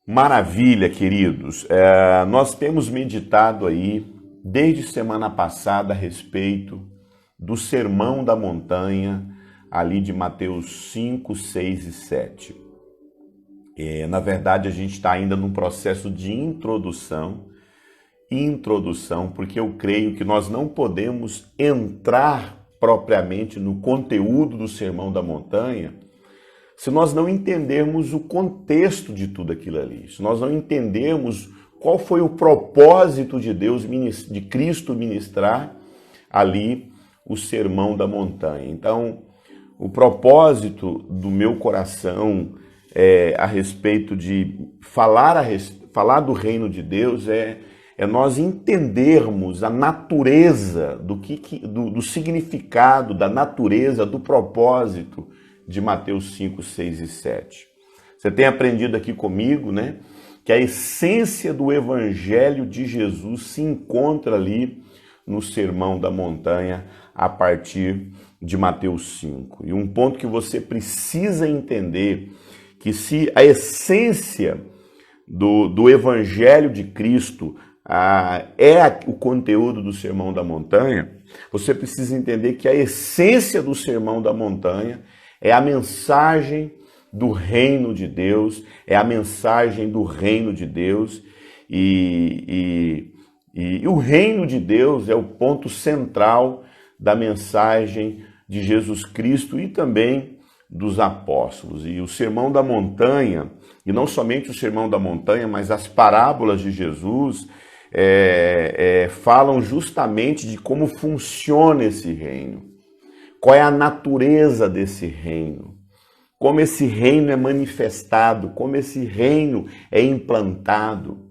Maravilha, queridos. Nós temos meditado aí, desde semana passada, a respeito do Sermão da Montanha, ali de Mateus 5, 6 e 7. Na verdade, a gente está ainda num processo de introdução, porque eu creio que nós não podemos entrar propriamente no conteúdo do Sermão da Montanha se nós não entendermos o contexto de tudo aquilo ali, se nós não entendermos qual foi o propósito de Deus, de Cristo ministrar ali o Sermão da Montanha. Então, o propósito do meu coração a respeito de falar do reino de Deus é nós entendermos a natureza do significado, da natureza, do propósito de Mateus 5, 6 e 7. Você tem aprendido aqui comigo, né, que a essência do Evangelho de Jesus se encontra ali no Sermão da Montanha, a partir de Mateus 5. E um ponto que você precisa entender, que se a essência do Evangelho de Cristo o conteúdo do Sermão da Montanha, você precisa entender que a essência do Sermão da Montanha é a mensagem do reino de Deus, é a mensagem do reino de Deus, e o reino de Deus é o ponto central da mensagem de Jesus Cristo e também dos apóstolos. E o Sermão da Montanha, e não somente o Sermão da Montanha, mas as parábolas de Jesus falam justamente de como funciona esse reino. Qual é a natureza desse reino? Como esse reino é manifestado? Como esse reino é implantado?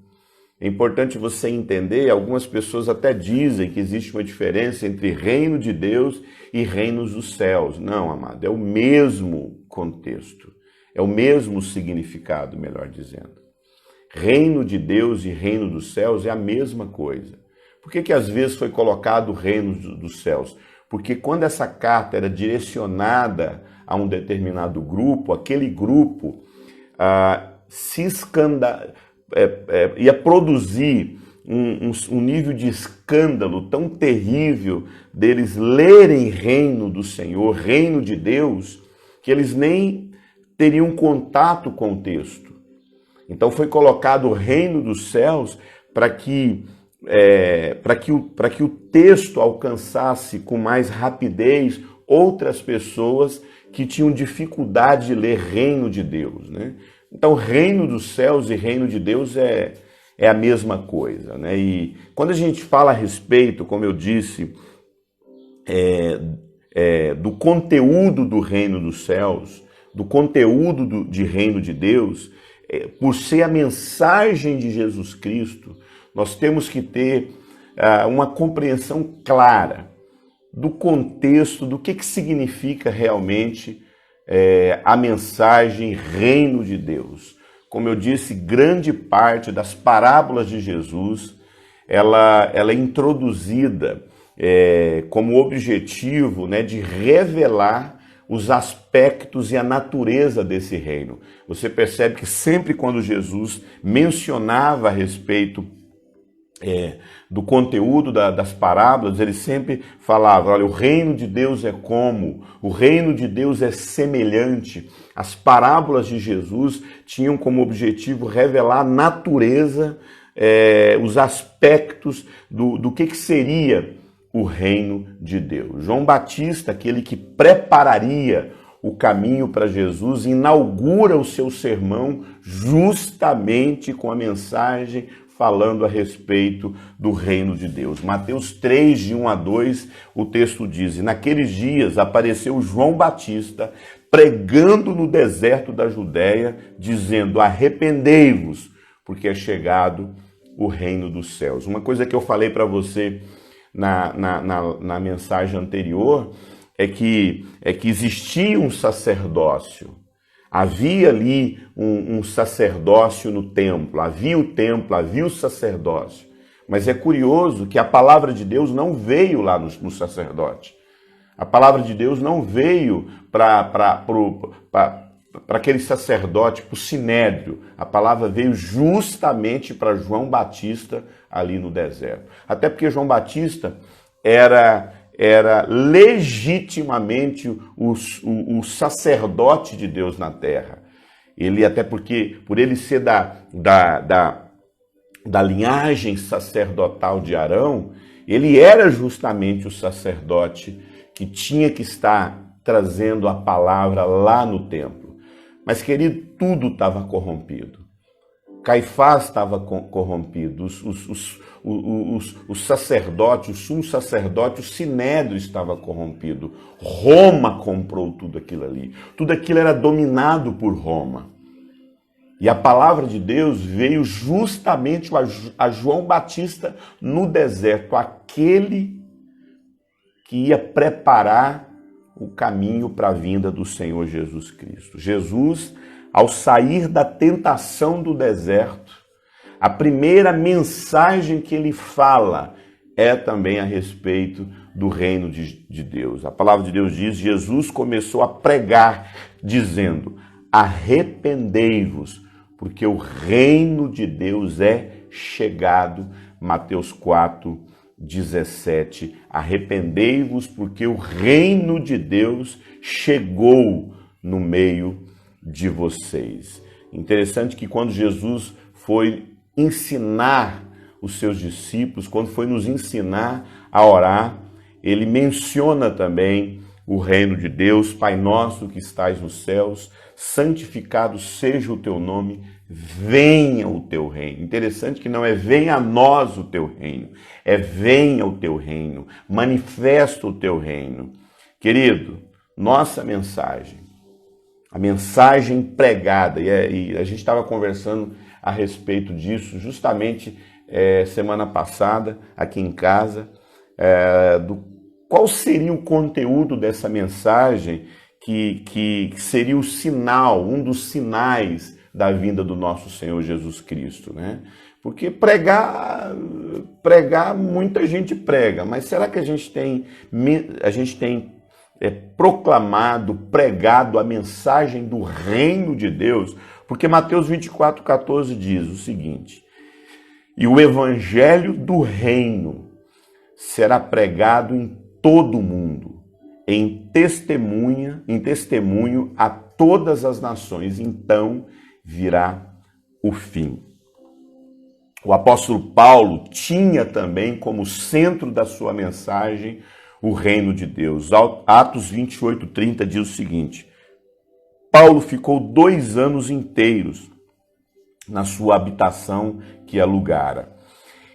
É importante você entender, algumas pessoas até dizem que existe uma diferença entre reino de Deus e reinos dos céus. Não, amado, é o mesmo contexto, é o mesmo significado, melhor dizendo. Reino de Deus e reino dos céus é a mesma coisa. Por que às vezes foi colocado o reino dos céus? Porque quando essa carta era direcionada a um determinado grupo, aquele grupo ia produzir um nível de escândalo tão terrível deles lerem reino do Senhor, reino de Deus, que eles nem teriam contato com o texto. Então foi colocado o reino dos céus para que o texto alcançasse com mais rapidez outras pessoas que tinham dificuldade de ler reino de Deus, né? Então, reino dos céus e reino de Deus é a mesma coisa, né? E quando a gente fala a respeito, como eu disse, do conteúdo do reino dos céus, do conteúdo de reino de Deus, por ser a mensagem de Jesus Cristo, nós temos que ter uma compreensão clara do contexto, do que significa realmente a mensagem reino de Deus. Como eu disse, grande parte das parábolas de Jesus, ela é introduzida como objetivo, né, de revelar os aspectos e a natureza desse reino. Você percebe que sempre quando Jesus mencionava a respeito do conteúdo das parábolas, ele sempre falava, olha, o reino de Deus é como, o reino de Deus é semelhante. As parábolas de Jesus tinham como objetivo revelar a natureza, os aspectos do que seria o reino de Deus. João Batista, aquele que prepararia o caminho para Jesus, inaugura o seu sermão justamente com a mensagem falando a respeito do reino de Deus. Mateus 3, de 1 a 2, o texto diz, naqueles dias apareceu João Batista pregando no deserto da Judéia, dizendo, arrependei-vos, porque é chegado o reino dos céus. Uma coisa que eu falei para você na mensagem anterior é que existia um sacerdócio. Havia ali um sacerdócio no templo, havia o templo, havia o sacerdócio. Mas é curioso que a palavra de Deus não veio lá no sacerdote. A palavra de Deus não veio para para aquele sacerdote, para o sinédrio. A palavra veio justamente para João Batista ali no deserto. Até porque João Batista era legitimamente o sacerdote de Deus na terra. Ele, até porque, por ele ser da linhagem sacerdotal de Arão, ele era justamente o sacerdote que tinha que estar trazendo a palavra lá no templo. Mas, querido, tudo estava corrompido. Caifás estava corrompido, os sacerdotes, o sumo sacerdote, o sinédrio estava corrompido. Roma comprou tudo aquilo ali. Tudo aquilo era dominado por Roma. E a palavra de Deus veio justamente a João Batista no deserto, aquele que ia preparar o caminho para a vinda do Senhor Jesus Cristo. Jesus, ao sair da tentação do deserto, a primeira mensagem que ele fala é também a respeito do reino de Deus. A palavra de Deus diz: Jesus começou a pregar, dizendo: arrependei-vos, porque o reino de Deus é chegado. Mateus 4:17. Arrependei-vos, porque o reino de Deus chegou no meio de vocês. Interessante que quando Jesus foi ensinar os seus discípulos, quando foi nos ensinar a orar, ele menciona também o reino de Deus. Pai nosso que estais nos céus, santificado seja o teu nome, venha o teu reino. Interessante que não é venha a nós o teu reino, é venha o teu reino, manifesta o teu reino. Querido, nossa mensagem, a mensagem pregada, e a gente estava conversando a respeito disso justamente semana passada, aqui em casa, qual seria o conteúdo dessa mensagem que seria o sinal, um dos sinais da vinda do nosso Senhor Jesus Cristo, né? Porque pregar muita gente prega, mas será que a gente tem proclamado, pregado a mensagem do reino de Deus? Porque Mateus 24:14 diz o seguinte: e o evangelho do reino será pregado em todo o mundo, em testemunho a todas as nações, então virá o fim. O apóstolo Paulo tinha também como centro da sua mensagem o reino de Deus. Atos 28:30 diz o seguinte: Paulo ficou 2 anos inteiros na sua habitação que alugara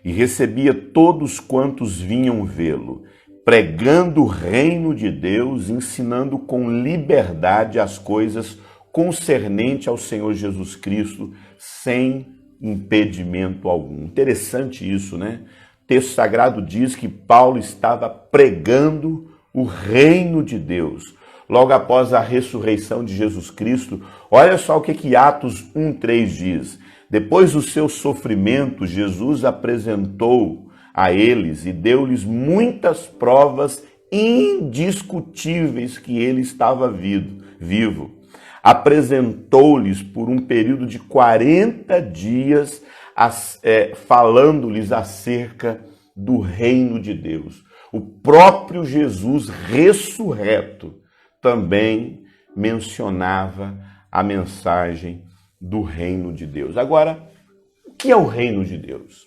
e recebia todos quantos vinham vê-lo, pregando o reino de Deus, ensinando com liberdade as coisas concernentes ao Senhor Jesus Cristo, sem impedimento algum. Interessante isso, né? O texto sagrado diz que Paulo estava pregando o reino de Deus. Logo após a ressurreição de Jesus Cristo, olha só o que Atos 1:3 diz. Depois do seu sofrimento, Jesus apresentou a eles e deu-lhes muitas provas indiscutíveis que ele estava vivo. Apresentou-lhes por um período de 40 dias, falando-lhes acerca do reino de Deus. O próprio Jesus ressurreto também mencionava a mensagem do reino de Deus. Agora, o que é o reino de Deus?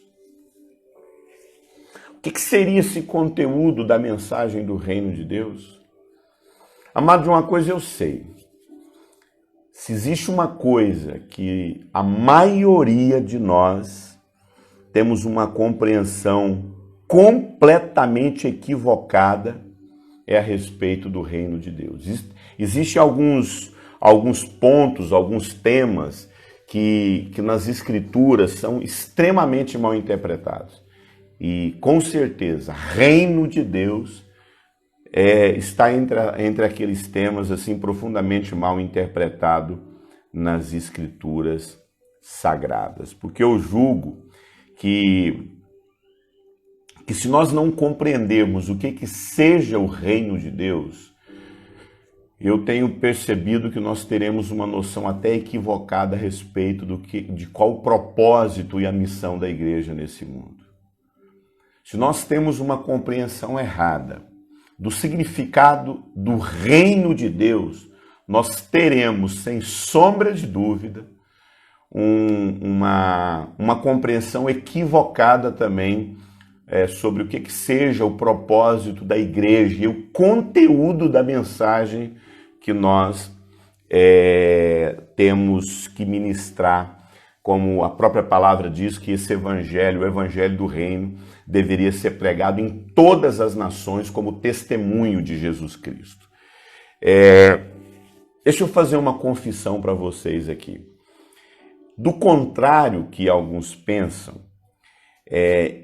O que seria esse conteúdo da mensagem do reino de Deus? Amado, de uma coisa eu sei. Se existe uma coisa que a maioria de nós temos uma compreensão completamente equivocada, é a respeito do reino de Deus. Existem alguns pontos, alguns temas que nas escrituras são extremamente mal interpretados. E com certeza, reino de Deus está entre aqueles temas assim profundamente mal interpretados nas escrituras sagradas. Porque eu julgo que se nós não compreendermos o que seja o reino de Deus, eu tenho percebido que nós teremos uma noção até equivocada a respeito de qual o propósito e a missão da igreja nesse mundo. Se nós temos uma compreensão errada do significado do reino de Deus, nós teremos, sem sombra de dúvida, uma compreensão equivocada também sobre o que seja o propósito da igreja e o conteúdo da mensagem que nós temos que ministrar, como a própria palavra diz que esse evangelho, o evangelho do reino, deveria ser pregado em todas as nações como testemunho de Jesus Cristo. Deixa eu fazer uma confissão para vocês aqui. Do contrário que alguns pensam,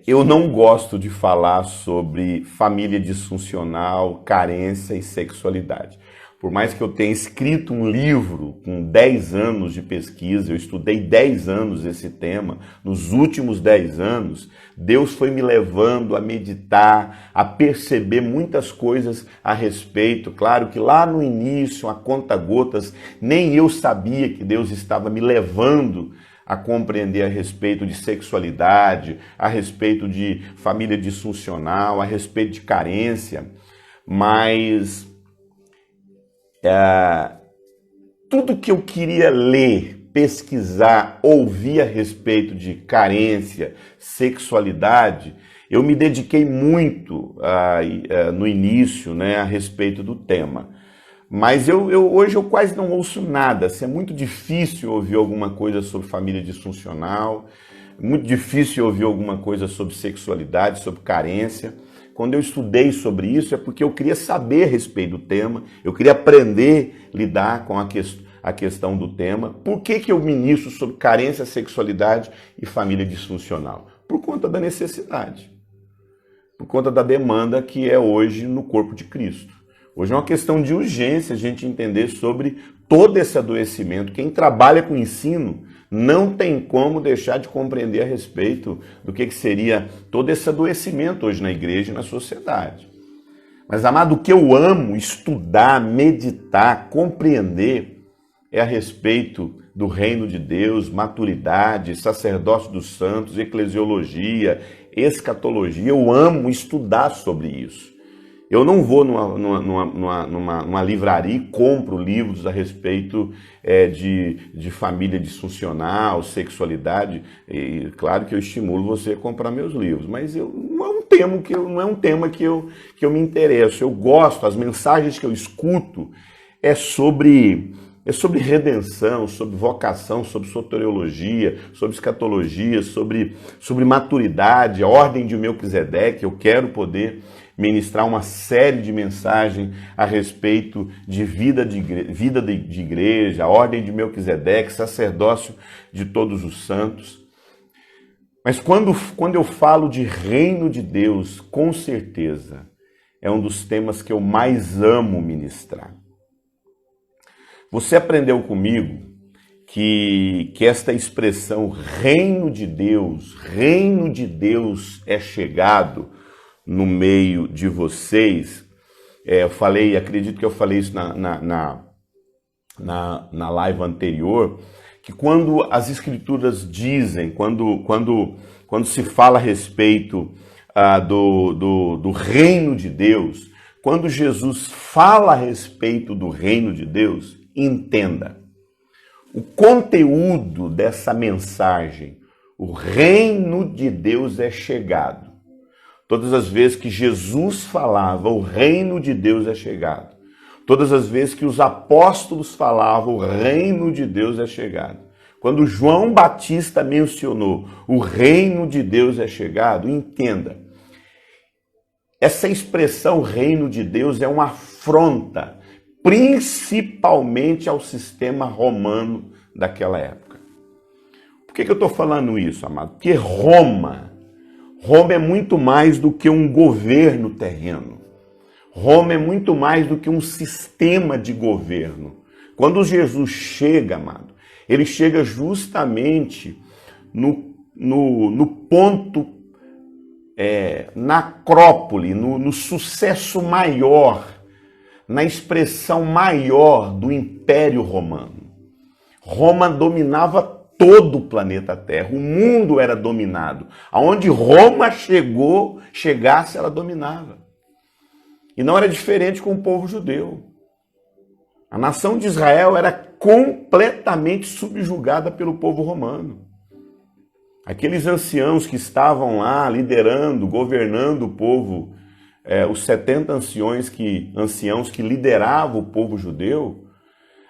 eu não gosto de falar sobre família disfuncional, carência e sexualidade. Por mais que eu tenha escrito um livro com 10 anos de pesquisa, eu estudei 10 anos esse tema, nos últimos 10 anos, Deus foi me levando a meditar, a perceber muitas coisas a respeito. Claro que lá no início, a conta-gotas, nem eu sabia que Deus estava me levando a compreender a respeito de sexualidade, a respeito de família disfuncional, a respeito de carência, mas tudo que eu queria ler, pesquisar, ouvir a respeito de carência, sexualidade, eu me dediquei muito no início, né, a respeito do tema. Mas hoje eu quase não ouço nada. É muito difícil ouvir alguma coisa sobre família disfuncional, muito difícil ouvir alguma coisa sobre sexualidade, sobre carência. Quando eu estudei sobre isso é porque eu queria saber a respeito do tema, eu queria aprender a lidar com a questão do tema. Por que eu ministro sobre carência, sexualidade e família disfuncional? Por conta da necessidade, por conta da demanda que é hoje no corpo de Cristo. Hoje é uma questão de urgência a gente entender sobre todo esse adoecimento. Quem trabalha com ensino não tem como deixar de compreender a respeito do que seria todo esse adoecimento hoje na igreja e na sociedade. Mas, amado, o que eu amo estudar, meditar, compreender é a respeito do reino de Deus, maturidade, sacerdócio dos santos, eclesiologia, escatologia. Eu amo estudar sobre isso. Eu não vou numa livraria e compro livros a respeito de família disfuncional, sexualidade. E claro que eu estimulo você a comprar meus livros, mas não é um tema que eu me interesso. Eu gosto, as mensagens que eu escuto é sobre redenção, sobre vocação, sobre soteriologia, sobre escatologia, sobre maturidade, a ordem de Melquisedeque. Eu quero poder ministrar uma série de mensagens a respeito de vida de igreja, a ordem de Melquisedeque, sacerdócio de todos os santos. Mas quando eu falo de reino de Deus, com certeza, é um dos temas que eu mais amo ministrar. Você aprendeu comigo que esta expressão reino de Deus é chegado no meio de vocês. Eu falei, acredito que eu falei isso na live anterior, que quando as escrituras dizem, quando se fala a respeito do reino de Deus, quando Jesus fala a respeito do reino de Deus, entenda, o conteúdo dessa mensagem, o reino de Deus é chegado. Todas as vezes que Jesus falava, o reino de Deus é chegado. Todas as vezes que os apóstolos falavam, o reino de Deus é chegado. Quando João Batista mencionou, o reino de Deus é chegado, entenda. Essa expressão reino de Deus é uma afronta, principalmente ao sistema romano daquela época. Por que eu estou falando isso, amado? Porque Roma é muito mais do que um governo terreno. Roma é muito mais do que um sistema de governo. Quando Jesus chega, amado, ele chega justamente no ponto, na acrópole, no sucesso maior na expressão maior do Império Romano. Roma dominava todo o planeta Terra, o mundo era dominado. Aonde Roma chegasse, ela dominava. E não era diferente com o povo judeu. A nação de Israel era completamente subjugada pelo povo romano. Aqueles anciãos que estavam lá liderando, governando o povo, os 70 anciãos que lideravam o povo judeu,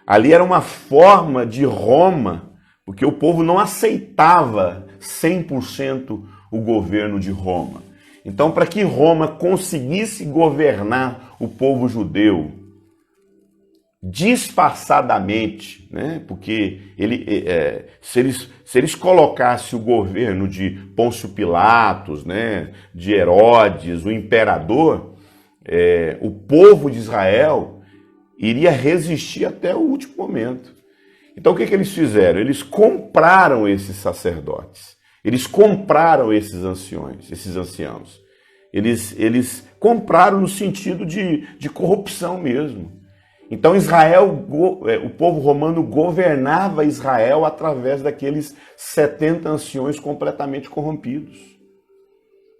ali era uma forma de Roma, porque o povo não aceitava 100% o governo de Roma. Então, para que Roma conseguisse governar o povo judeu disfarçadamente, né? Porque se eles colocassem o governo de Pôncio Pilatos, né? De Herodes, o imperador, o povo de Israel iria resistir até o último momento. Então o que eles fizeram? Eles compraram esses sacerdotes, eles compraram esses anciãos. Eles compraram no sentido de corrupção mesmo. Então o povo romano governava Israel através daqueles 70 anciões completamente corrompidos.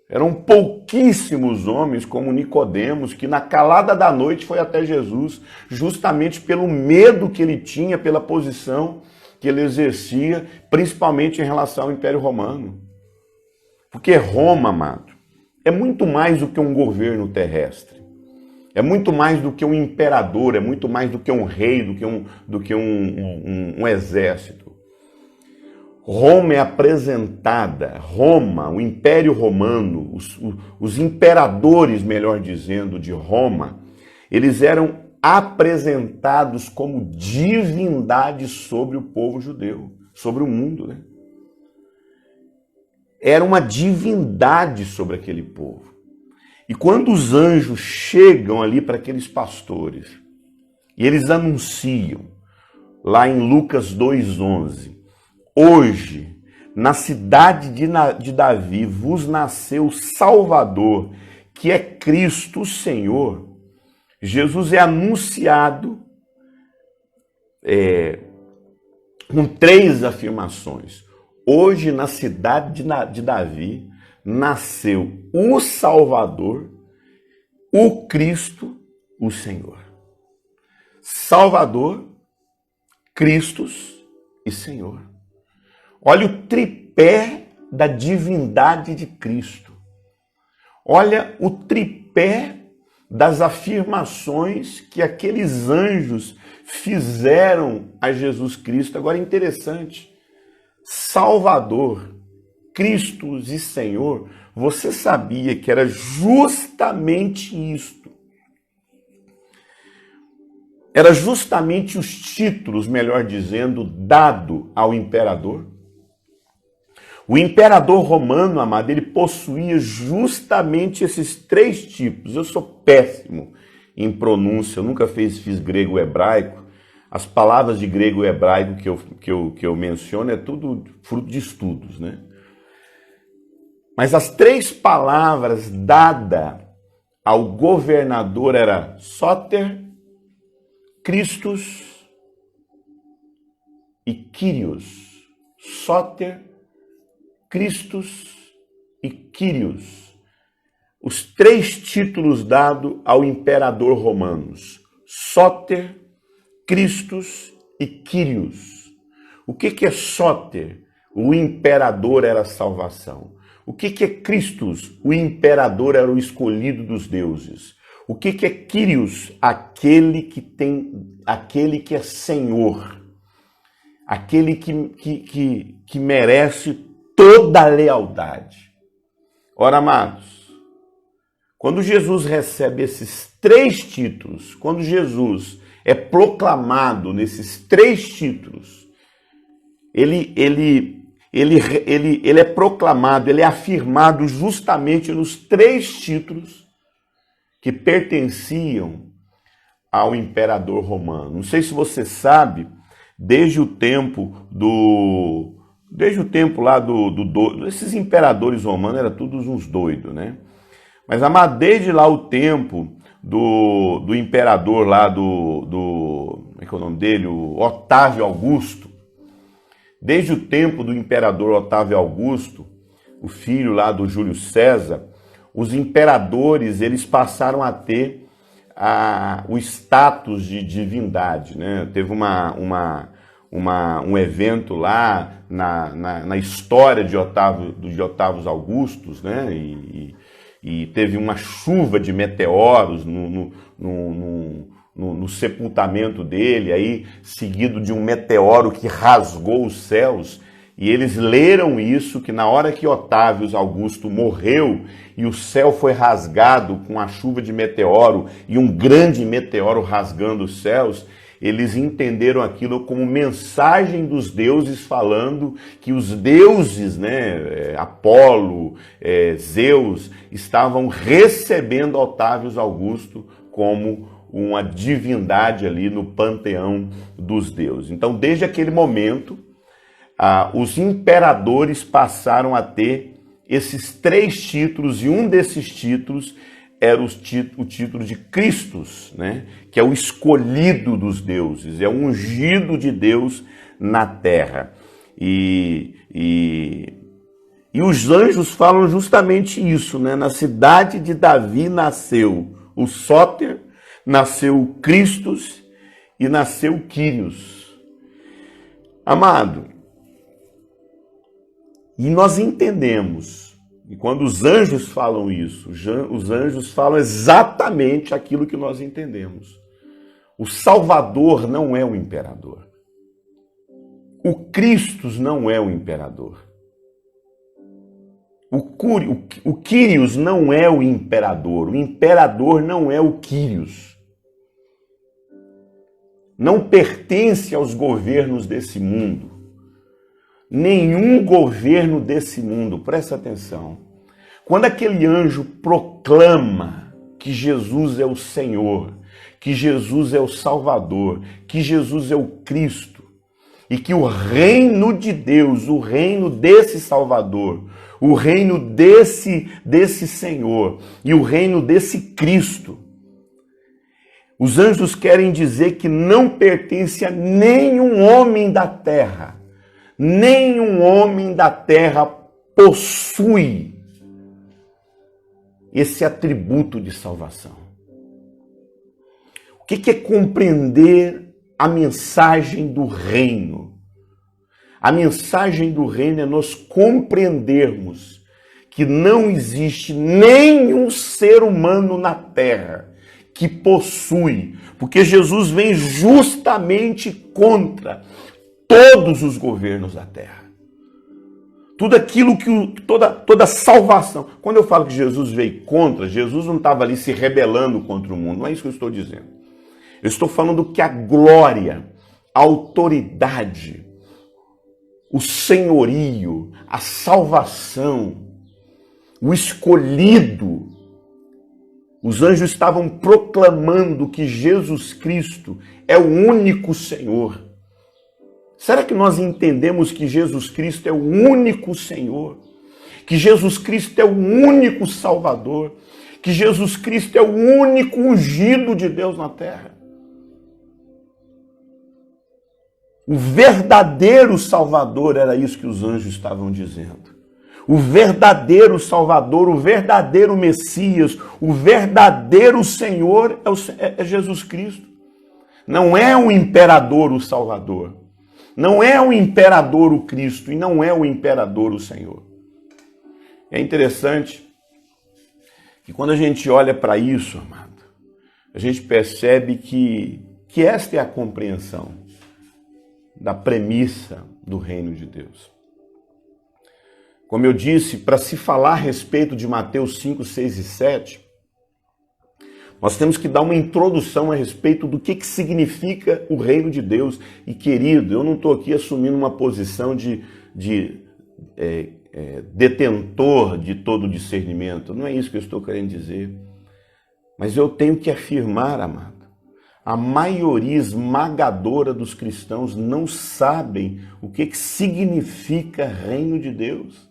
Eram pouquíssimos homens como Nicodemos, que na calada da noite foi até Jesus, justamente pelo medo que ele tinha, pela posição que ele exercia, principalmente em relação ao Império Romano. Porque Roma, amado, é muito mais do que um governo terrestre. É muito mais do que um imperador, é muito mais do que um rei, do que um exército. Roma é apresentada, o Império Romano, os imperadores, melhor dizendo, de Roma, eles eram apresentados como divindades sobre o povo judeu, sobre o mundo, né? Era uma divindade sobre aquele povo. E quando os anjos chegam ali para aqueles pastores, e eles anunciam, lá em Lucas 2,11, hoje, na cidade de Davi, vos nasceu o Salvador, que é Cristo o Senhor. Jesus é anunciado com 3 afirmações. Hoje, na cidade de Davi, nasceu o Salvador, o Cristo, o Senhor. Salvador, Cristo e Senhor. Olha o tripé da divindade de Cristo. Olha o tripé das afirmações que aqueles anjos fizeram a Jesus Cristo. Agora, interessante, Salvador, Cristo e Senhor, você sabia que era justamente isto? Era justamente os títulos, melhor dizendo, dado ao imperador? O imperador romano, amado, ele possuía justamente esses 3 tipos. Eu sou péssimo em pronúncia, eu nunca fiz grego e hebraico. As palavras de grego e hebraico que eu menciono é tudo fruto de estudos, né? Mas as 3 palavras dadas ao governador era Soter, Christus e Kyrios. Soter, Christus e Kyrios. Os 3 títulos dados ao imperador romano. Soter, Christus e Kyrios. O que é Soter? O imperador era a salvação. O que é Christus? O imperador era o escolhido dos deuses. O que é Kyrios? Aquele que é Senhor. Aquele que merece toda a lealdade. Ora, amados, quando Jesus recebe esses 3 títulos, quando Jesus é proclamado nesses 3 títulos, ele é proclamado, ele é afirmado justamente nos 3 títulos que pertenciam ao imperador romano. Não sei se você sabe, desde o tempo lá esses imperadores romanos eram todos uns doidos, né? Mas, amado, desde lá o tempo do imperador lá como é que é o nome dele? O Otávio Augusto. Desde o tempo do imperador Otávio Augusto, o filho lá do Júlio César, os imperadores, eles passaram a ter o status de divindade, né? Teve um evento lá na história de Otávio Augustos, né? E teve uma chuva de meteoros no sepultamento dele, aí seguido de um meteoro que rasgou os céus. E eles leram isso, que na hora que Otávio Augusto morreu e o céu foi rasgado com a chuva de meteoro e um grande meteoro rasgando os céus, eles entenderam aquilo como mensagem dos deuses falando que os deuses, né, Apolo, Zeus, estavam recebendo Otávio Augusto como uma divindade ali no panteão dos deuses. Então, desde aquele momento, os imperadores passaram a ter esses 3 títulos, e um desses títulos era o título de Christus, né? Que é o escolhido dos deuses, é o ungido de Deus na terra. E os anjos falam justamente isso, né? Na cidade de Davi nasceu o Sóter, nasceu o Christus e nasceu o Quírios. Amado, e nós entendemos, e quando os anjos falam isso, os anjos falam exatamente aquilo que nós entendemos. O Salvador não é o imperador. O Cristo não é o imperador. O Quírios não é o imperador. O imperador não é o Quírios. Não pertence aos governos desse mundo. Nenhum governo desse mundo, presta atenção. Quando aquele anjo proclama que Jesus é o Senhor, que Jesus é o Salvador, que Jesus é o Cristo, e que o reino de Deus, o reino desse Salvador, o reino desse Senhor e o reino desse Cristo, os anjos querem dizer que não pertence a nenhum homem da terra. Nenhum homem da terra possui esse atributo de salvação. O que é compreender a mensagem do reino? A mensagem do reino é nós compreendermos que não existe nenhum ser humano na terra que possui, porque Jesus vem justamente contra todos os governos da terra. Tudo aquilo que toda salvação. Quando eu falo que Jesus veio contra, Jesus não estava ali se rebelando contra o mundo. Não é isso que eu estou dizendo. Eu estou falando que a glória, a autoridade, o senhorio, a salvação, o escolhido, os anjos estavam proclamando que Jesus Cristo é o único Senhor. Será que nós entendemos que Jesus Cristo é o único Senhor? Que Jesus Cristo é o único Salvador? Que Jesus Cristo é o único ungido de Deus na terra? O verdadeiro Salvador, era isso que os anjos estavam dizendo. O verdadeiro Salvador, o verdadeiro Messias, o verdadeiro Senhor é Jesus Cristo. Não é o imperador o Salvador. Não é o imperador o Cristo e não é o imperador o Senhor. É interessante que quando a gente olha para isso, amado, a gente percebe que esta é a compreensão da premissa do reino de Deus. Como eu disse, para se falar a respeito de Mateus 5, 6 e 7, nós temos que dar uma introdução a respeito do que significa o reino de Deus. E, querido, eu não estou aqui assumindo uma posição de detentor de todo discernimento. Não é isso que eu estou querendo dizer. Mas eu tenho que afirmar, amado, a maioria esmagadora dos cristãos não sabem o que significa reino de Deus.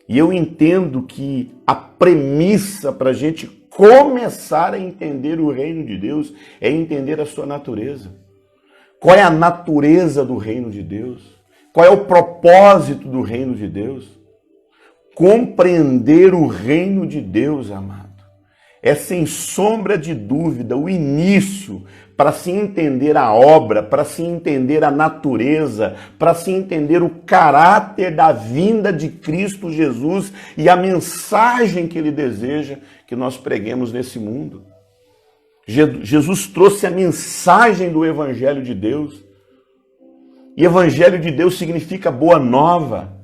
E eu entendo que a premissa para a gente começar a entender o reino de Deus é entender a sua natureza. Qual é a natureza do reino de Deus? Qual é o propósito do reino de Deus? Compreender o reino de Deus, amado, é sem sombra de dúvida o início para se entender a obra, para se entender a natureza, para se entender o caráter da vinda de Cristo Jesus e a mensagem que ele deseja que nós preguemos nesse mundo. Jesus trouxe a mensagem do Evangelho de Deus. E Evangelho de Deus significa boa nova.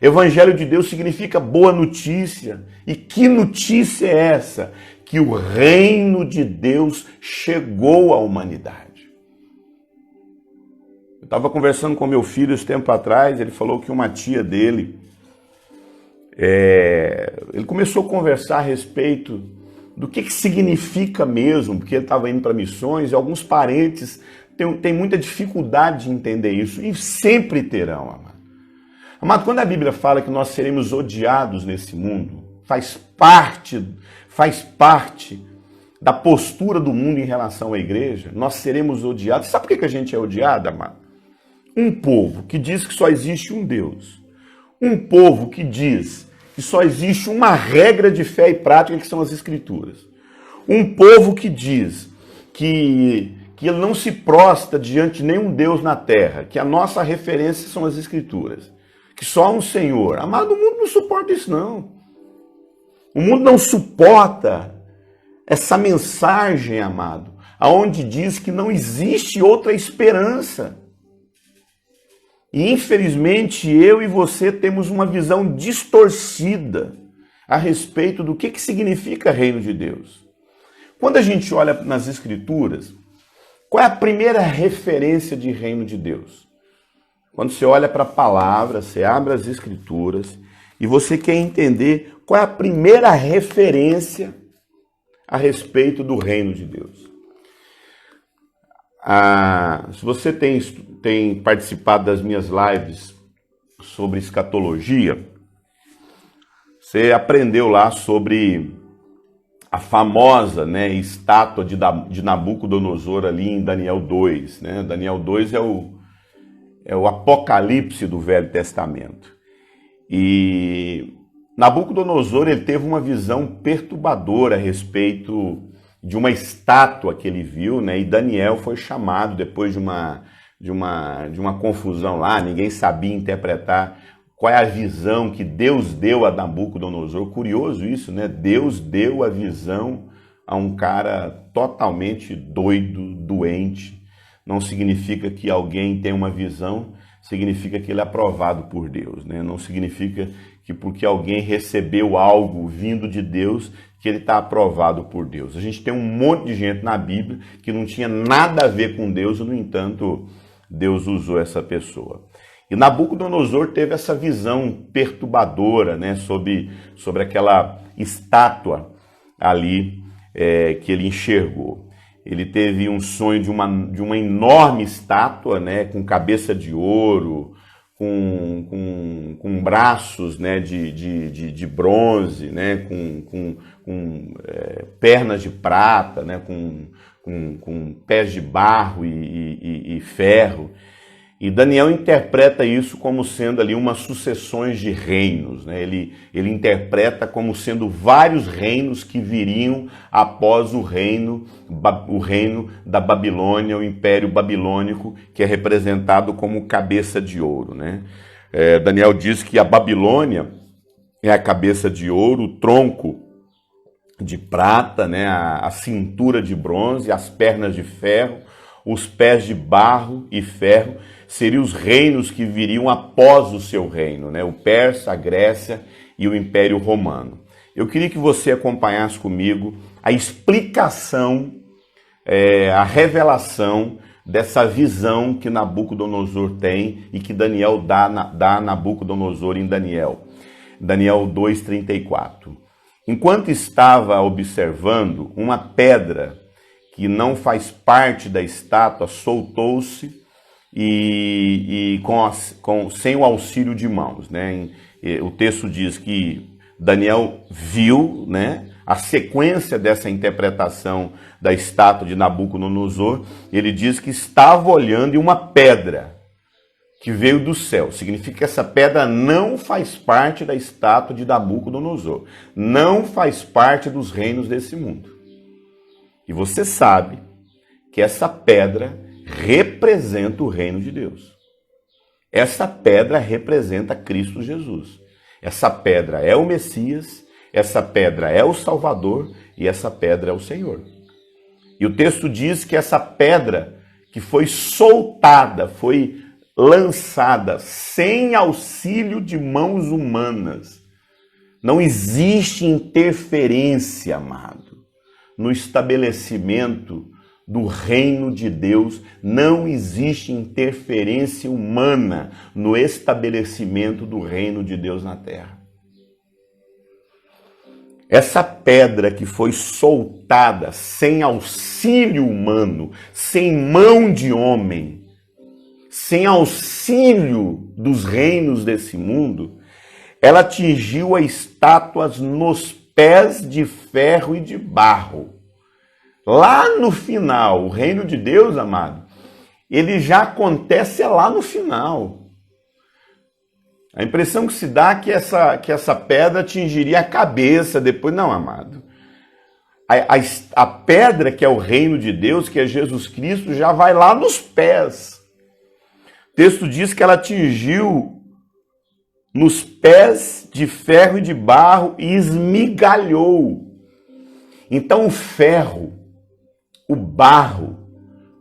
Evangelho de Deus significa boa notícia. E que notícia é essa? Que o reino de Deus chegou à humanidade. Eu estava conversando com meu filho esse tempo atrás, ele falou que uma tia dele, ele começou a conversar a respeito do que significa mesmo, porque ele estava indo para missões e alguns parentes têm muita dificuldade de entender isso, e sempre terão, amado. Amado, quando a Bíblia fala que nós seremos odiados nesse mundo, faz parte da postura do mundo em relação à igreja, nós seremos odiados. Sabe por que a gente é odiado, amado? Um povo que diz que só existe um Deus, um povo que diz que só existe uma regra de fé e prática, que são as Escrituras, um povo que diz que ele não se prostra diante de nenhum Deus na terra, que a nossa referência são as Escrituras, que só há um Senhor. Amado, o mundo não suporta isso, não. O mundo não suporta essa mensagem, amado, aonde diz que não existe outra esperança. E infelizmente eu e você temos uma visão distorcida a respeito do que significa reino de Deus. Quando a gente olha nas Escrituras, qual é a primeira referência de reino de Deus? Quando você olha para a palavra, você abre as Escrituras e você quer entender qual é a primeira referência a respeito do reino de Deus. Se você tem participado das minhas lives sobre escatologia, você aprendeu lá sobre a famosa, estátua de Nabucodonosor ali em Daniel 2. Né? Daniel 2 é o apocalipse do Velho Testamento. E Nabucodonosor ele teve uma visão perturbadora a respeito de uma estátua que ele viu, né? E Daniel foi chamado depois de uma confusão lá, ninguém sabia interpretar qual é a visão que Deus deu a Nabucodonosor. Curioso isso, né? Deus deu a visão a um cara totalmente doido, doente. Não significa que alguém tem uma visão, significa que ele é aprovado por Deus, né? Não significa que porque alguém recebeu algo vindo de Deus, que ele está aprovado por Deus. A gente tem um monte de gente na Bíblia que não tinha nada a ver com Deus e, no entanto, Deus usou essa pessoa. E Nabucodonosor teve essa visão perturbadora, né, sobre aquela estátua ali que ele enxergou. Ele teve um sonho de uma enorme estátua, né, com cabeça de ouro, com braços, né, de bronze, né, com pernas de prata, né, com pés de barro e ferro. E Daniel interpreta isso como sendo ali umas sucessões de reinos, né? Ele interpreta como sendo vários reinos que viriam após o reino da Babilônia, o Império Babilônico, que é representado como cabeça de ouro, né? Daniel diz que a Babilônia é a cabeça de ouro, o tronco de prata, né? A cintura de bronze, as pernas de ferro, os pés de barro e ferro, seriam os reinos que viriam após o seu reino, né? O Persa, a Grécia e o Império Romano. Eu queria que você acompanhasse comigo a explicação, a revelação dessa visão que Nabucodonosor tem e que Daniel dá a Nabucodonosor em Daniel 2:34. Enquanto estava observando, uma pedra que não faz parte da estátua soltou-se sem o auxílio de mãos, né? O texto diz que Daniel viu, né, a sequência dessa interpretação da estátua de Nabucodonosor, ele diz que estava olhando e uma pedra que veio do céu. Significa que essa pedra não faz parte da estátua de Nabucodonosor. Não faz parte dos reinos desse mundo. E você sabe que essa pedra representa o reino de Deus. Essa pedra representa Cristo Jesus. Essa pedra é o Messias, essa pedra é o Salvador e essa pedra é o Senhor. E o texto diz que essa pedra que foi soltada, foi lançada sem auxílio de mãos humanas. Não existe interferência, amado, no estabelecimento do reino de Deus. Não existe interferência humana no estabelecimento do reino de Deus na terra. Essa pedra que foi soltada sem auxílio humano, sem mão de homem, sem auxílio dos reinos desse mundo, ela atingiu a estátuas nos pés de ferro e de barro. Lá no final, o reino de Deus, amado, ele já acontece lá no final. A impressão que se dá é que essa pedra atingiria a cabeça depois. Não, amado. A pedra que é o reino de Deus, que é Jesus Cristo, já vai lá nos pés. O texto diz que ela atingiu nos pés de ferro e de barro e esmigalhou. Então o ferro, o barro,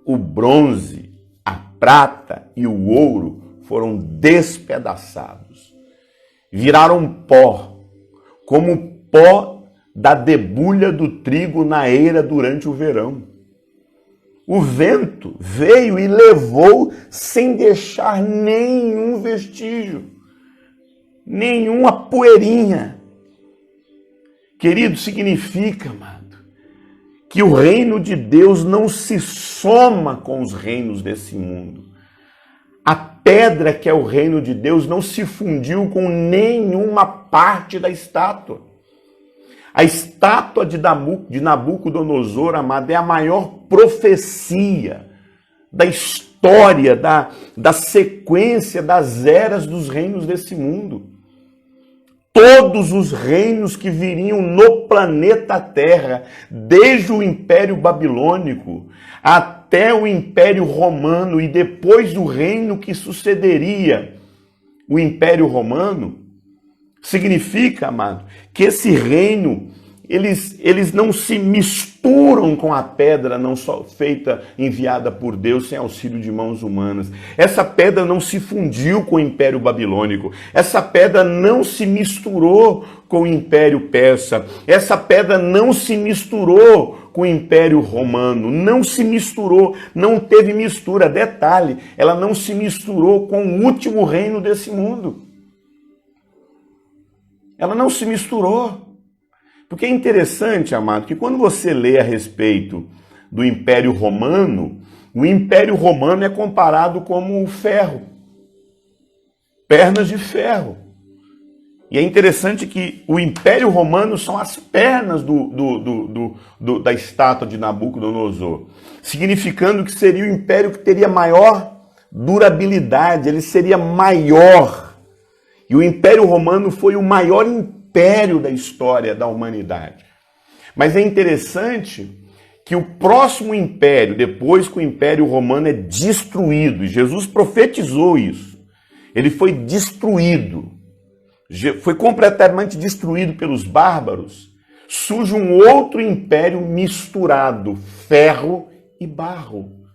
o bronze, a prata e o ouro foram despedaçados. Viraram pó, como o pó da debulha do trigo na eira durante o verão. O vento veio e levou sem deixar nenhum vestígio, nenhuma poeirinha. Querido, significa, amado, que o reino de Deus não se soma com os reinos desse mundo. A pedra que é o reino de Deus não se fundiu com nenhuma parte da estátua. A estátua de Nabucodonosor, amado, é a maior profecia da história, da sequência das eras dos reinos desse mundo. Todos os reinos que viriam no planeta Terra, desde o Império Babilônico até o Império Romano e depois o reino que sucederia o Império Romano, significa, amado, que esse reino, eles não se misturam com a pedra não só feita, enviada por Deus sem auxílio de mãos humanas. Essa pedra não se fundiu com o Império Babilônico. Essa pedra não se misturou com o Império Persa. Essa pedra não se misturou com o Império Romano. Não se misturou, não teve mistura. Detalhe, ela não se misturou com o último reino desse mundo. Ela não se misturou. Porque é interessante, amado, que quando você lê a respeito do Império Romano, o Império Romano é comparado como o ferro. Pernas de ferro. E é interessante que o Império Romano são as pernas da estátua de Nabucodonosor, significando que seria o império que teria maior durabilidade, ele seria maior. E o Império Romano foi o maior império da história da humanidade. Mas é interessante que o próximo império, depois que o Império Romano é destruído, e Jesus profetizou isso, ele foi destruído, foi completamente destruído pelos bárbaros, surge um outro império misturado, ferro e barro.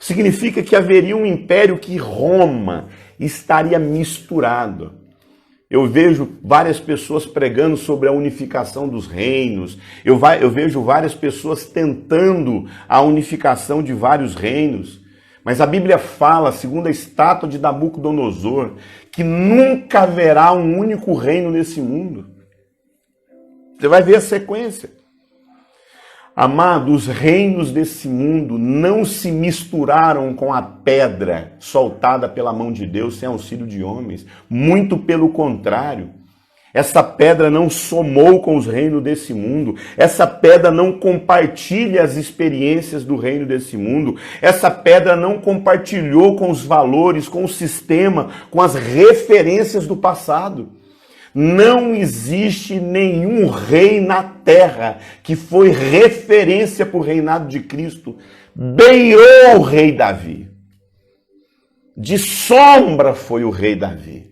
Significa que haveria um império que Roma estaria misturado. Eu vejo várias pessoas pregando sobre a unificação dos reinos. Eu vejo várias pessoas tentando a unificação de vários reinos. Mas a Bíblia fala, segundo a estátua de Nabucodonosor, que nunca haverá um único reino nesse mundo. Você vai ver a sequência. Amado, os reinos desse mundo não se misturaram com a pedra soltada pela mão de Deus sem auxílio de homens. Muito pelo contrário, Essa pedra não somou com os reinos desse mundo. Essa pedra não compartilha as experiências do reino desse mundo. Essa pedra não compartilhou com os valores, com o sistema, com as referências do passado. Não existe nenhum rei na terra que foi referência para o reinado de Cristo. Beirou o rei Davi. De sombra foi o rei Davi.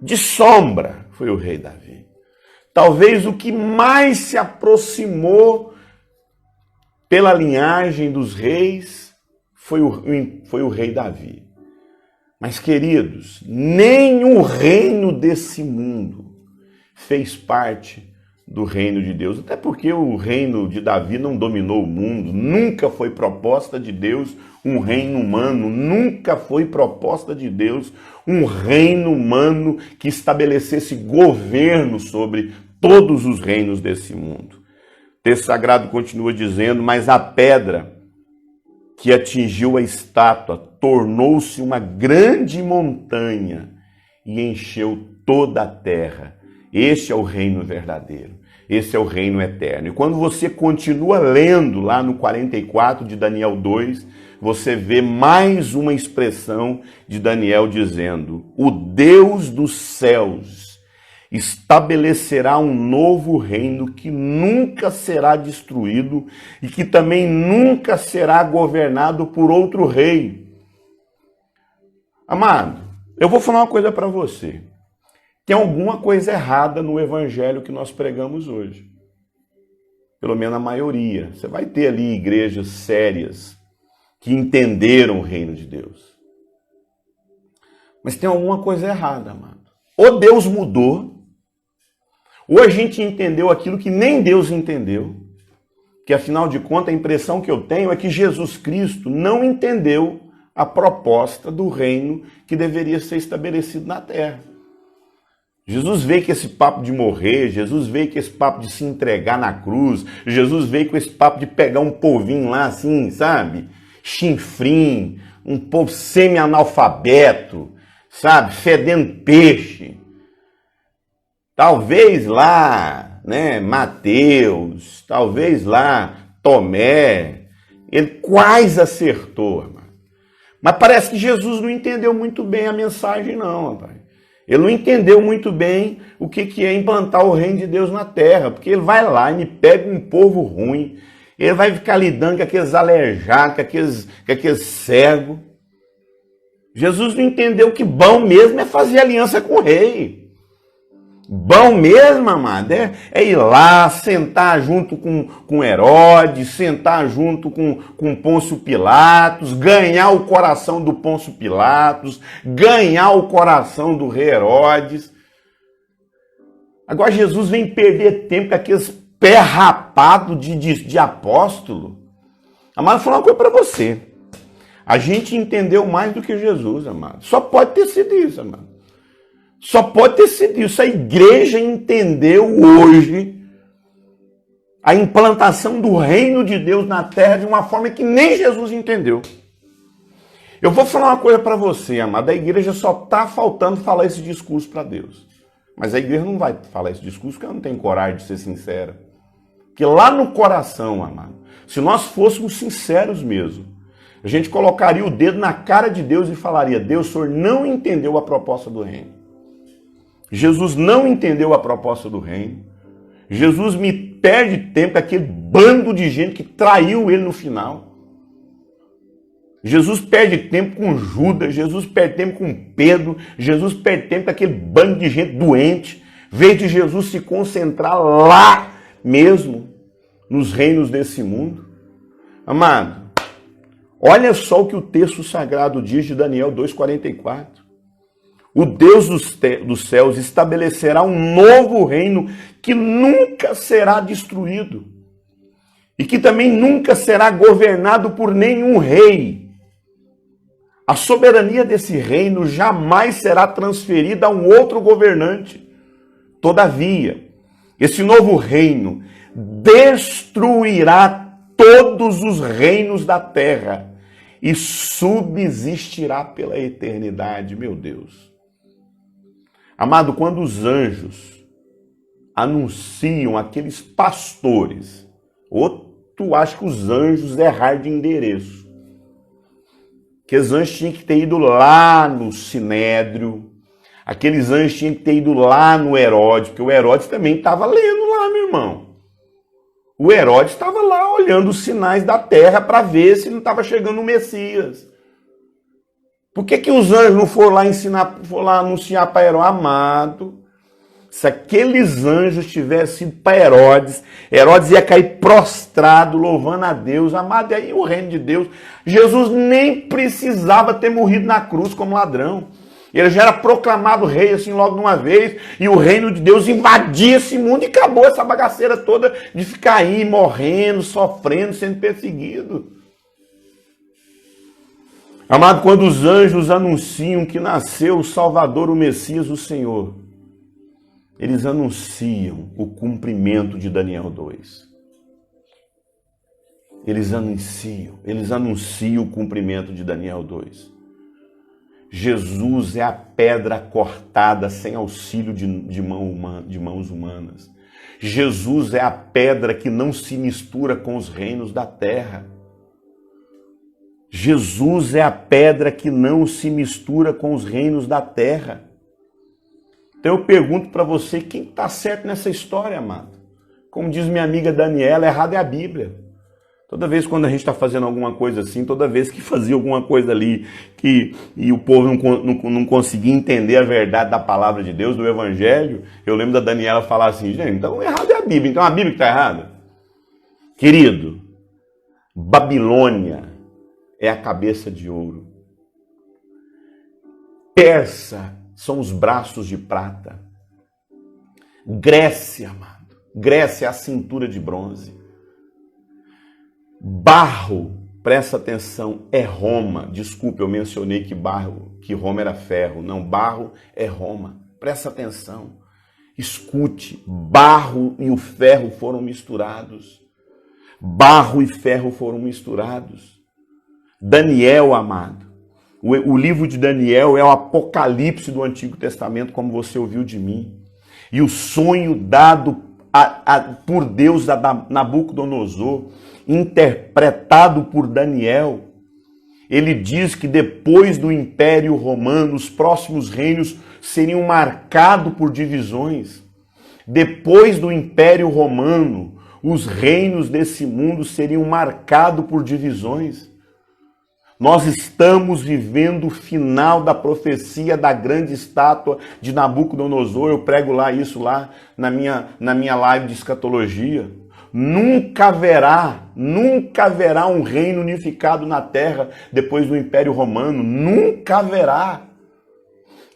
De sombra foi o rei Davi. Talvez o que mais se aproximou pela linhagem dos reis foi o rei Davi. Mas, queridos, nem o reino desse mundo fez parte do reino de Deus. Até porque o reino de Davi não dominou o mundo. Nunca foi proposta de Deus um reino humano. Nunca foi proposta de Deus um reino humano que estabelecesse governo sobre todos os reinos desse mundo. O texto sagrado continua dizendo: mas a pedra que atingiu a estátua tornou-se uma grande montanha e encheu toda a terra. Este é o reino verdadeiro. Esse é o reino eterno. E quando você continua lendo lá no 44 de Daniel 2, você vê mais uma expressão de Daniel dizendo: o Deus dos céus estabelecerá um novo reino que nunca será destruído e que também nunca será governado por outro rei. Amado, eu vou falar uma coisa para você. Tem alguma coisa errada no evangelho que nós pregamos hoje. Pelo menos a maioria. Você vai ter ali igrejas sérias que entenderam o reino de Deus. Mas tem alguma coisa errada, amado. Ou Deus mudou, ou a gente entendeu aquilo que nem Deus entendeu. Que afinal de contas a impressão que eu tenho é que Jesus Cristo não entendeu a proposta do reino que deveria ser estabelecido na terra. Jesus veio com esse papo de morrer, Jesus veio com esse papo de se entregar na cruz, Jesus veio com esse papo de pegar um povinho lá assim, sabe? Chinfrim, um povo semi-analfabeto, sabe? Fedendo peixe. Talvez lá, né, Mateus, talvez lá Tomé, ele quase acertou, mano. Mas parece que Jesus não entendeu muito bem a mensagem não, rapaz. Ele não entendeu muito bem o que é implantar o reino de Deus na terra, porque ele vai lá e me pega um povo ruim, ele vai ficar lidando com aqueles aleijados, com aqueles cegos. Jesus não entendeu que bom mesmo é fazer aliança com o rei. Bom mesmo, amado, é ir lá, sentar junto com Herodes, sentar junto com Pôncio Pilatos, ganhar o coração do Pôncio Pilatos, ganhar o coração do rei Herodes. Agora Jesus vem perder tempo com aqueles pé rapado de apóstolo. Amado, vou falar uma coisa para você. A gente entendeu mais do que Jesus, amado. Só pode ter sido isso, amado. Só pode ter sido isso. A igreja entendeu hoje a implantação do reino de Deus na terra de uma forma que nem Jesus entendeu. Eu vou falar uma coisa para você, amado. A igreja só está faltando falar esse discurso para Deus. Mas a igreja não vai falar esse discurso porque ela não tem coragem de ser sincera. Porque lá no coração, amado, se nós fôssemos sinceros mesmo, a gente colocaria o dedo na cara de Deus e falaria: Deus, o Senhor não entendeu a proposta do reino. Jesus não entendeu a proposta do reino. Jesus me perde tempo com aquele bando de gente que traiu ele no final. Jesus perde tempo com Judas, Jesus perde tempo com Pedro, Jesus perde tempo com aquele bando de gente doente. Em vez de Jesus se concentrar lá mesmo, nos reinos desse mundo. Amado, olha só o que o texto sagrado diz de Daniel 2,44. O Deus dos céus estabelecerá um novo reino que nunca será destruído e que também nunca será governado por nenhum rei. A soberania desse reino jamais será transferida a um outro governante. Todavia, esse novo reino destruirá todos os reinos da terra e subsistirá pela eternidade, meu Deus. Amado, quando os anjos anunciam aqueles pastores, ou tu acha que os anjos erraram de endereço? Que os anjos tinham que ter ido lá no Sinédrio, aqueles anjos tinham que ter ido lá no Herodes, porque o Herodes também estava lendo lá, meu irmão. O Herodes estava lá olhando os sinais da terra para ver se não estava chegando o Messias. Por que os anjos não foram lá anunciar para Herodes? Amado, se aqueles anjos tivessem ido para Herodes, Herodes ia cair prostrado, louvando a Deus. Amado, e aí o reino de Deus, Jesus nem precisava ter morrido na cruz como ladrão. Ele já era proclamado rei assim logo de uma vez, e o reino de Deus invadia esse mundo e acabou essa bagaceira toda de ficar aí morrendo, sofrendo, sendo perseguido. Amado, quando os anjos anunciam que nasceu o Salvador, o Messias, o Senhor, eles anunciam o cumprimento de Daniel 2. Eles anunciam o cumprimento de Daniel 2. Jesus é a pedra cortada sem auxílio de mãos humanas. Jesus é a pedra que não se mistura com os reinos da terra. Jesus é a pedra que não se mistura com os reinos da terra. Então eu pergunto para você, quem está certo nessa história, amado? Como diz minha amiga Daniela, errado é a Bíblia. Toda vez quando a gente está fazendo alguma coisa assim, toda vez que fazia alguma coisa ali e o povo não conseguia entender a verdade da palavra de Deus, do Evangelho, eu lembro da Daniela falar assim, gente, então errado é a Bíblia, então a Bíblia que está errada. Querido, Babilônia é a cabeça de ouro. Persa são os braços de prata. Grécia, amado, Grécia é a cintura de bronze. Barro, presta atenção, é Roma. Desculpe, eu mencionei que Roma era ferro. Não, barro é Roma. Presta atenção. Escute, barro e o ferro foram misturados. Barro e ferro foram misturados. Daniel, amado. O livro de Daniel é o apocalipse do Antigo Testamento, como você ouviu de mim. E o sonho dado por Deus a Nabucodonosor, interpretado por Daniel, ele diz que depois do Império Romano, os próximos reinos seriam marcados por divisões. Depois do Império Romano, os reinos desse mundo seriam marcados por divisões. Nós estamos vivendo o final da profecia da grande estátua de Nabucodonosor. Eu prego isso lá na minha live de escatologia. Nunca haverá um reino unificado na terra depois do Império Romano. Nunca haverá.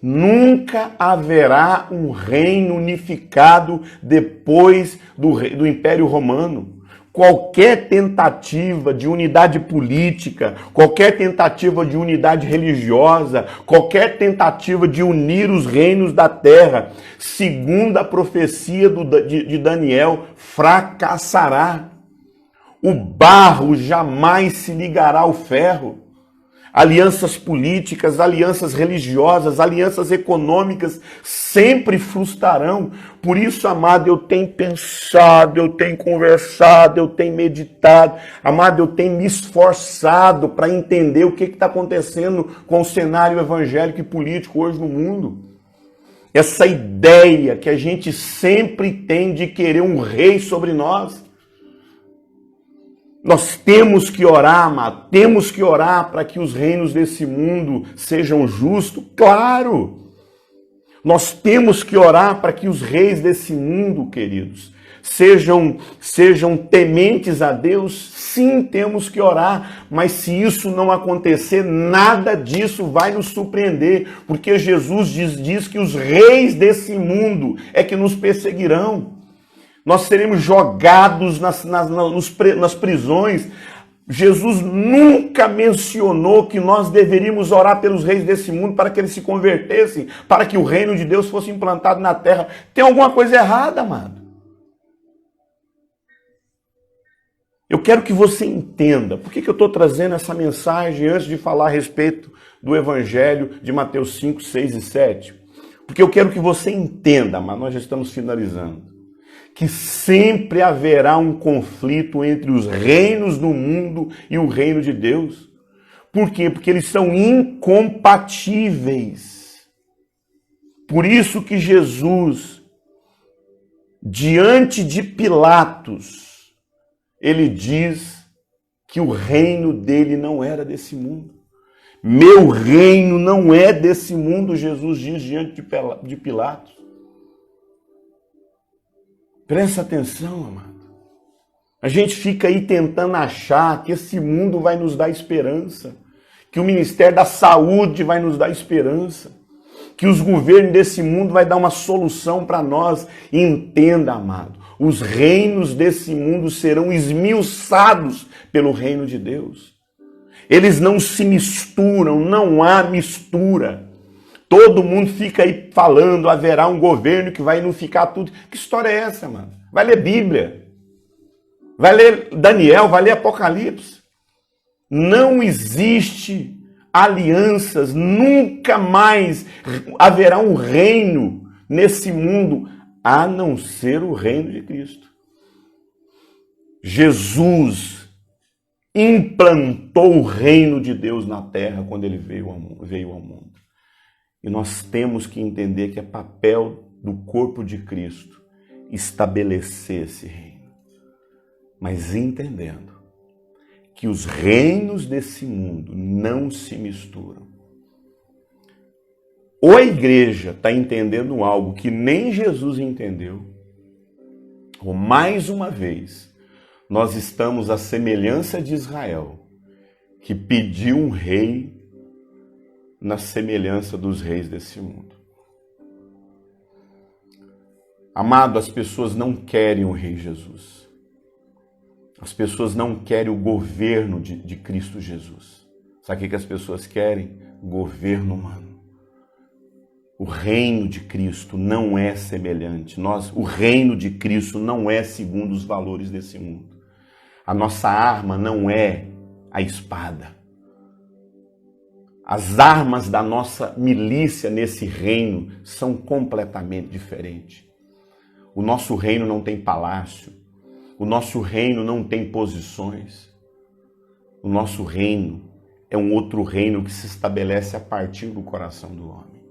Nunca haverá um reino unificado depois do Império Romano. Qualquer tentativa de unidade política, qualquer tentativa de unidade religiosa, qualquer tentativa de unir os reinos da terra, segundo a profecia de Daniel, fracassará. O barro jamais se ligará ao ferro. Alianças políticas, alianças religiosas, alianças econômicas sempre frustrarão. Por isso, amado, eu tenho pensado, eu tenho conversado, eu tenho meditado. Amado, eu tenho me esforçado para entender o que está acontecendo com o cenário evangélico e político hoje no mundo. Essa ideia que a gente sempre tem de querer um rei sobre nós. Nós temos que orar, amado, temos que orar para que os reinos desse mundo sejam justos, claro. Nós temos que orar para que os reis desse mundo, queridos, sejam tementes a Deus. Sim, temos que orar, mas se isso não acontecer, nada disso vai nos surpreender, porque Jesus diz que os reis desse mundo é que nos perseguirão. Nós seremos jogados nas prisões. Jesus nunca mencionou que nós deveríamos orar pelos reis desse mundo para que eles se convertessem, para que o reino de Deus fosse implantado na terra. Tem alguma coisa errada, amado. Eu quero que você entenda. Por que eu estou trazendo essa mensagem antes de falar a respeito do Evangelho de Mateus 5, 6 e 7? Porque eu quero que você entenda, mas nós já estamos finalizando, que sempre haverá um conflito entre os reinos do mundo e o reino de Deus. Por quê? Porque eles são incompatíveis. Por isso que Jesus, diante de Pilatos, ele diz que o reino dele não era desse mundo. Meu reino não é desse mundo, Jesus diz diante de Pilatos. Presta atenção, amado. A gente fica aí tentando achar que esse mundo vai nos dar esperança, que o Ministério da Saúde vai nos dar esperança, que os governos desse mundo vai dar uma solução para nós. Entenda, amado, os reinos desse mundo serão esmiuçados pelo reino de Deus. Eles não se misturam, não há mistura. Todo mundo fica aí falando, haverá um governo que vai unificar tudo. Que história é essa, mano? Vai ler Bíblia. Vai ler Daniel, vai ler Apocalipse. Não existe alianças, nunca mais haverá um reino nesse mundo, a não ser o reino de Cristo. Jesus implantou o reino de Deus na terra quando ele veio ao mundo. E nós temos que entender que é papel do corpo de Cristo estabelecer esse reino. Mas entendendo que os reinos desse mundo não se misturam. Ou a igreja está entendendo algo que nem Jesus entendeu, ou mais uma vez, nós estamos à semelhança de Israel, que pediu um rei na semelhança dos reis desse mundo. Amado, as pessoas não querem o Rei Jesus. As pessoas não querem o governo de Cristo Jesus. Sabe o que as pessoas querem? Governo humano. O reino de Cristo não é semelhante. O reino de Cristo não é segundo os valores desse mundo. A nossa arma não é a espada. As armas da nossa milícia nesse reino são completamente diferentes. O nosso reino não tem palácio. O nosso reino não tem posições. O nosso reino é um outro reino que se estabelece a partir do coração do homem.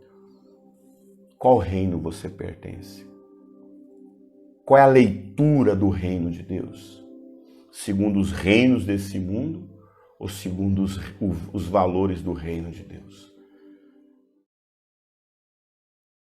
Qual reino você pertence? Qual é a leitura do reino de Deus? Segundo os reinos desse mundo ou segundo os valores do reino de Deus?